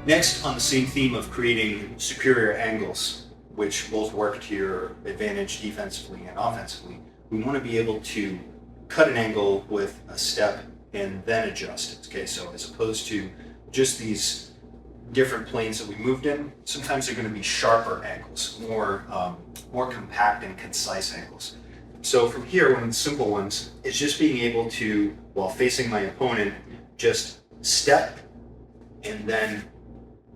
Next, on the same theme of creating superior angles, which both work to your advantage defensively and offensively, we want to be able to cut an angle with a step and then adjust it. Okay, so as opposed to just these different planes that we moved in, sometimes they're going to be sharper angles, more compact and concise angles. So from here, one of the simple ones is just being able to, while facing my opponent, just step and then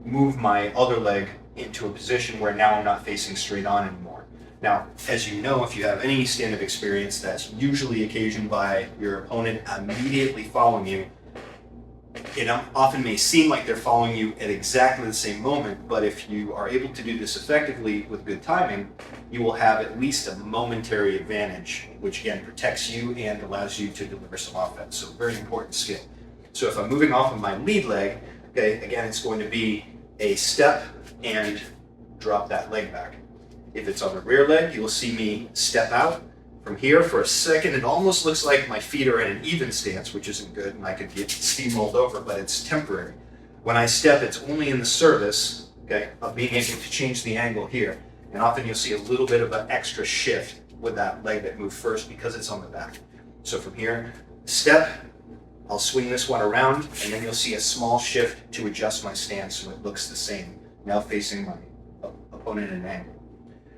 move my other leg into a position where now I'm not facing straight on anymore. Now, as you know, if you have any stand-up experience, that's usually occasioned by your opponent immediately following you. It often may seem like they're following you at exactly the same moment, but if you are able to do this effectively with good timing, you will have at least a momentary advantage, which again protects you and allows you to deliver some offense. So very important skill. So if I'm moving off of my lead leg, okay, again, it's going to be a step and drop that leg back. If it's on the rear leg, you'll see me step out. From here for a second, it almost looks like my feet are in an even stance, which isn't good, and I could get steamrolled over, but it's temporary. When I step, it's only in the service, okay, of being able to change the angle here. And often you'll see a little bit of an extra shift with that leg that moved first because it's on the back. So from here, step, I'll swing this one around, and then you'll see a small shift to adjust my stance so it looks the same, now facing my opponent in an angle.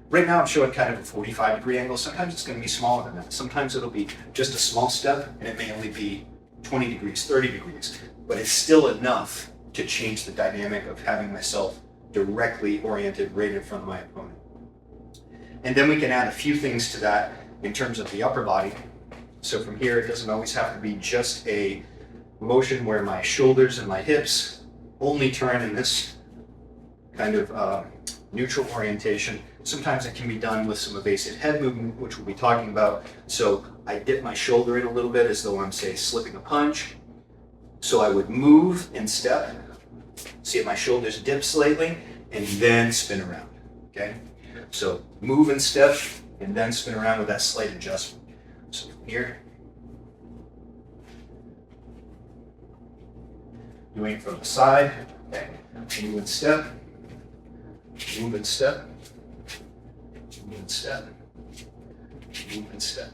Right now I'm showing kind of a 45-degree angle. Sometimes it's going to be smaller than that. Sometimes it'll be just a small step, and it may only be 20 degrees, 30 degrees, but it's still enough to change the dynamic of having myself directly oriented right in front of my opponent. And then we can add a few things to that in terms of the upper body. So from here, it doesn't always have to be just a motion where my shoulders and my hips only turn in this kind of neutral orientation. Sometimes it can be done with some evasive head movement, which we'll be talking about. So I dip my shoulder in a little bit as though I'm, say, slipping a punch. So I would move and step, see if my shoulders dip slightly, and then spin around, okay? So move and step, and then spin around with that slight adjustment. So from here, doing it from the side, okay? Move and step, move and step, move and step, move and step.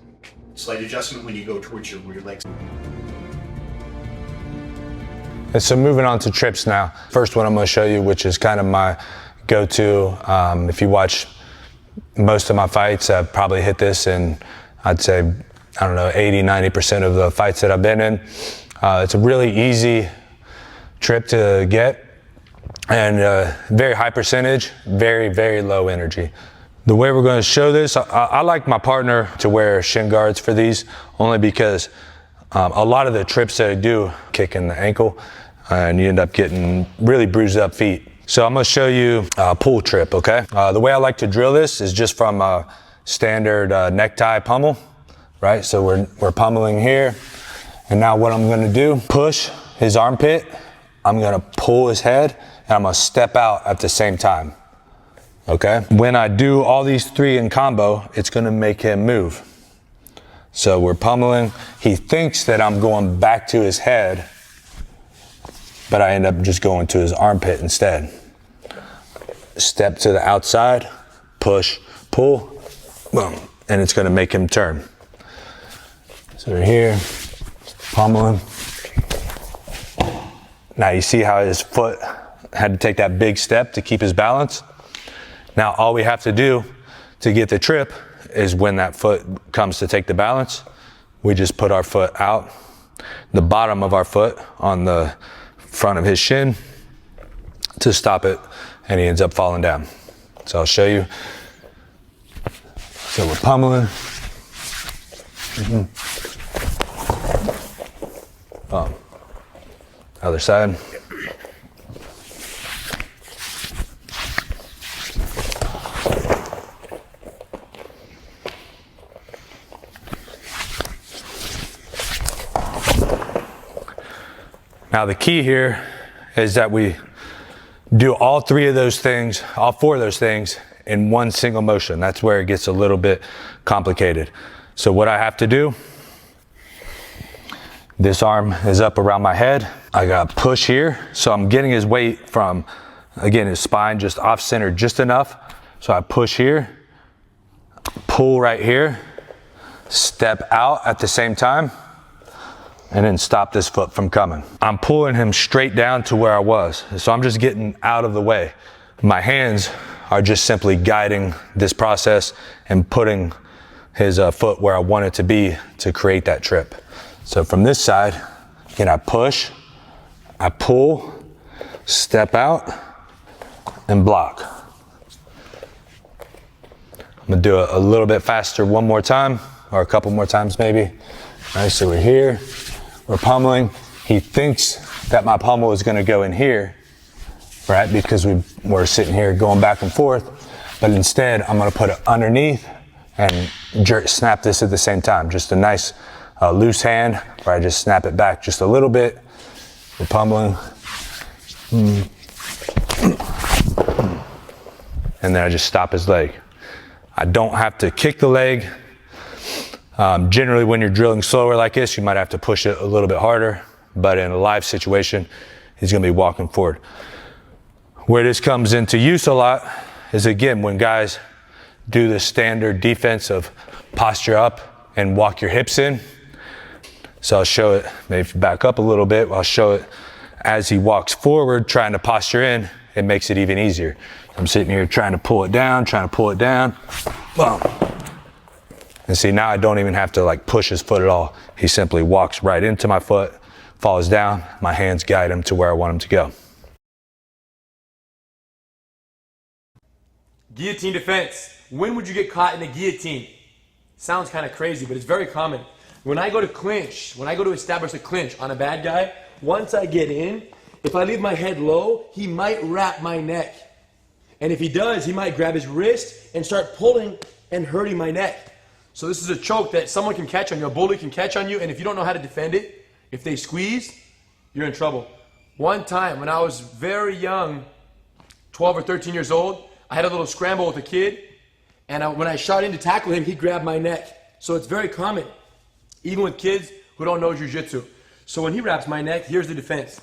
Slight adjustment when you go towards your rear legs. And so moving on to trips now. First one I'm going to show you, which is kind of my go-to. If you watch most of my fights, I've probably hit this in, I'd say, I don't know, 80-90% of the fights that I've been in. It's a really easy trip to get, and very high percentage, very, very low energy. The way we're going to show this, I like my partner to wear shin guards for these, only because a lot of the trips that I do kick in the ankle, and you end up getting really bruised up feet. So I'm going to show you a pull trip, okay? The way I like to drill this is just from a standard necktie pummel, right? So we're pummeling here, and now what I'm going to do, push his armpit, I'm going to pull his head, and I'm going to step out at the same time. Okay? When I do all these three in combo, it's going to make him move. So we're pummeling. He thinks that I'm going back to his head, but I end up just going to his armpit instead. Step to the outside, push, pull, boom, and it's going to make him turn. So we're here, pummeling. Now you see how his foot had to take that big step to keep his balance. Now all we have to do to get the trip is when that foot comes to take the balance, we just put our foot out, the bottom of our foot on the front of his shin to stop it, and he ends up falling down. So I'll show you. So we're pummeling. Other side. Now the key here is that we do all three of those things, all four of those things in one single motion. That's where it gets a little bit complicated. So what I have to do, This arm is up around my head. I got push here. So I'm getting his weight from, again, his spine just off center just enough. So I push here, pull right here, step out at the same time, and then stop this foot from coming. I'm pulling him straight down to where I was. So I'm just getting out of the way. My hands are just simply guiding this process and putting his foot where I want it to be to create that trip. So from this side, again, I push, I pull, step out, and block. I'm gonna do it a little bit faster one more time, or a couple more times maybe. All right, so we're here, we're pummeling. He thinks that my pummel is gonna go in here, right? Because we're sitting here going back and forth, but instead I'm gonna put it underneath and snap this at the same time. Just a nice loose hand where I just snap it back just a little bit. We're pummeling. And then I just stop his leg. I don't have to kick the leg. Generally when you're drilling slower like this, you might have to push it a little bit harder, but in a live situation, he's gonna be walking forward. Where this comes into use a lot is, again, when guys do the standard defense of posture up and walk your hips in. So I'll show it, maybe if you back up a little bit, I'll show it as he walks forward, trying to posture in, it makes it even easier. I'm sitting here trying to pull it down, boom. And see, now I don't even have to like push his foot at all. He simply walks right into my foot, falls down, my hands guide him to where I want him to go. Guillotine defense. When would you get caught in a guillotine? Sounds kind of crazy, but it's very common. When I go to clinch, when I go to establish a clinch on a bad guy, once I get in, if I leave my head low, he might wrap my neck. And if he does, he might grab his wrist and start pulling and hurting my neck. So this is a choke that someone can catch on you, a bully can catch on you, and if you don't know how to defend it, if they squeeze, you're in trouble. One time when I was very young, 12 or 13 years old, I had a little scramble with a kid, and when I shot in to tackle him, he grabbed my neck. So it's very common, even with kids who don't know jiu-jitsu. So when he wraps my neck, here's the defense.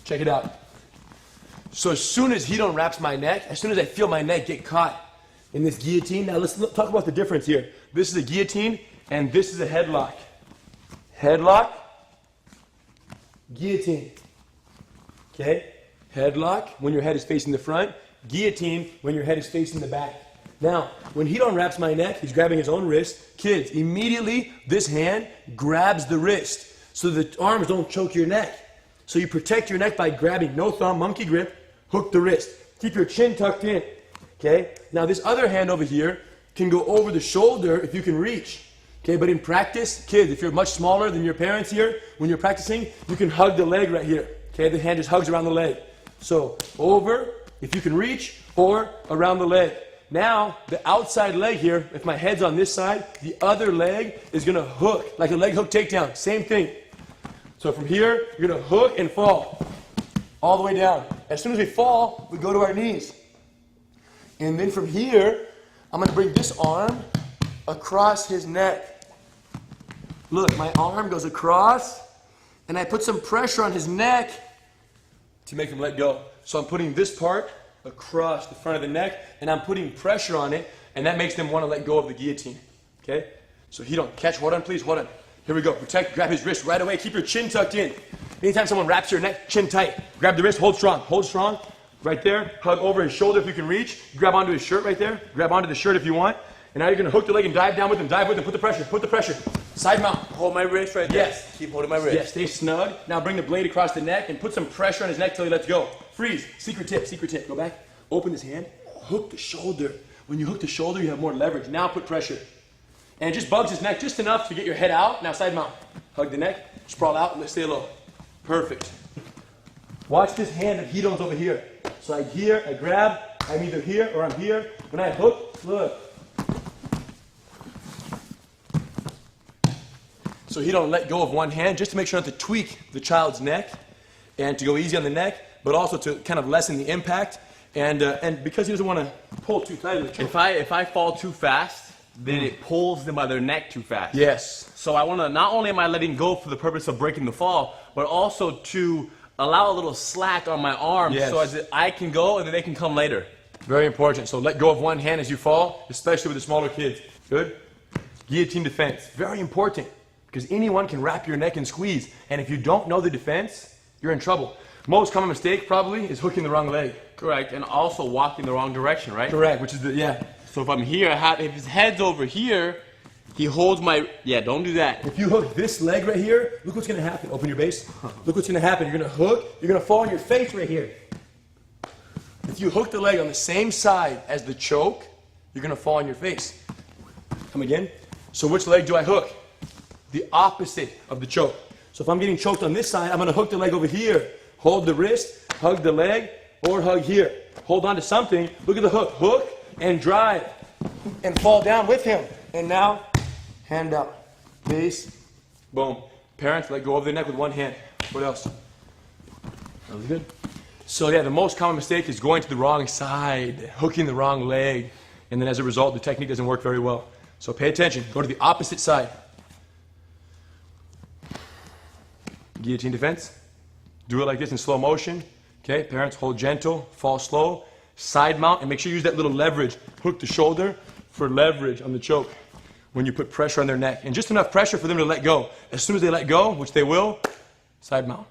Check it out. So as soon as he don't wraps my neck, as soon as I feel my neck get caught in this guillotine, now let's talk about the difference here. This is a guillotine and this is a headlock. Headlock, guillotine. Okay? Headlock when your head is facing the front, guillotine when your head is facing the back. Now, when he don't wraps my neck, he's grabbing his own wrist. Kids, immediately this hand grabs the wrist so the arms don't choke your neck. So you protect your neck by grabbing, no thumb, monkey grip, hook the wrist. Keep your chin tucked in, okay? Now this other hand over here can go over the shoulder if you can reach, okay? But in practice, kids, if you're much smaller than your parents here, when you're practicing, you can hug the leg right here, okay? The hand just hugs around the leg. So over, if you can reach, or around the leg. Now, the outside leg here, if my head's on this side, the other leg is gonna hook, like a leg hook takedown, same thing. So from here, you're gonna hook and fall, all the way down. As soon as we fall, we go to our knees. And then from here, I'm gonna bring this arm across his neck. Look, my arm goes across, and I put some pressure on his neck to make him let go. So I'm putting this part across the front of the neck, and I'm putting pressure on it, and that makes them wanna let go of the guillotine, okay? So he don't catch, hold on please, hold on. Here we go, protect, grab his wrist right away, keep your chin tucked in. Anytime someone wraps your neck, chin tight. Grab the wrist, hold strong, right there. Hug over his shoulder if you can reach. Grab onto his shirt right there. Grab onto the shirt if you want. And now you're gonna hook the leg and dive down with him, put the pressure. Side mount. Hold my wrist right there. Yes. Keep holding my wrist. Yes, stay snug. Now bring the blade across the neck and put some pressure on his neck till he lets go. Freeze, secret tip, go back. Open this hand, hook the shoulder. When you hook the shoulder, you have more leverage. Now put pressure. And it just bugs his neck just enough to get your head out. Now side mount. Hug the neck, sprawl out, and stay low. Perfect. Watch this hand of Guillotine over here. So I grab, I'm either here or I'm here. When I hook, look. So he don't let go of one hand just to make sure not to tweak the child's neck and to go easy on the neck. but also to kind of lessen the impact. And because he doesn't want to pull too tight. If I fall too fast, then it pulls them by their neck too fast. Yes. So I want to, not only am I letting go for the purpose of breaking the fall, but also to allow a little slack on my arm, Yes. so as I can go and then they can come later. Very important. So let go of one hand as you fall, especially with the smaller kids. Good? Guillotine defense. Very important, because anyone can wrap your neck and squeeze. And if you don't know the defense, you're in trouble. Most common mistake probably is hooking the wrong leg. Correct, and also walking the wrong direction, right? Correct, which is the, yeah. So if I'm here, if his head's over here, he holds my, don't do that. If you hook this leg right here, look what's going to happen. Open your base. Look what's going to happen. You're going to hook, you're going to fall on your face right here. If you hook the leg on the same side as the choke, you're going to fall on your face. Come again. So which leg do I hook? The opposite of the choke. So if I'm getting choked on this side, I'm going to hook the leg over here. Hold the wrist, hug the leg, or hug here. Hold on to something. Look at the hook. Hook and drive. And fall down with him. And now, hand out. Base. Boom. Parents, let go of their neck with one hand. What else? That was good. So yeah, the most common mistake is going to the wrong side, hooking the wrong leg. And then as a result, the technique doesn't work very well. So pay attention. Go to the opposite side. Guillotine defense. Do it like this in slow motion. Okay, parents, hold gentle, fall slow, side mount, and make sure you use that little leverage. Hook the shoulder for leverage on the choke when you put pressure on their neck. And just enough pressure for them to let go. As soon as they let go, which they will, side mount.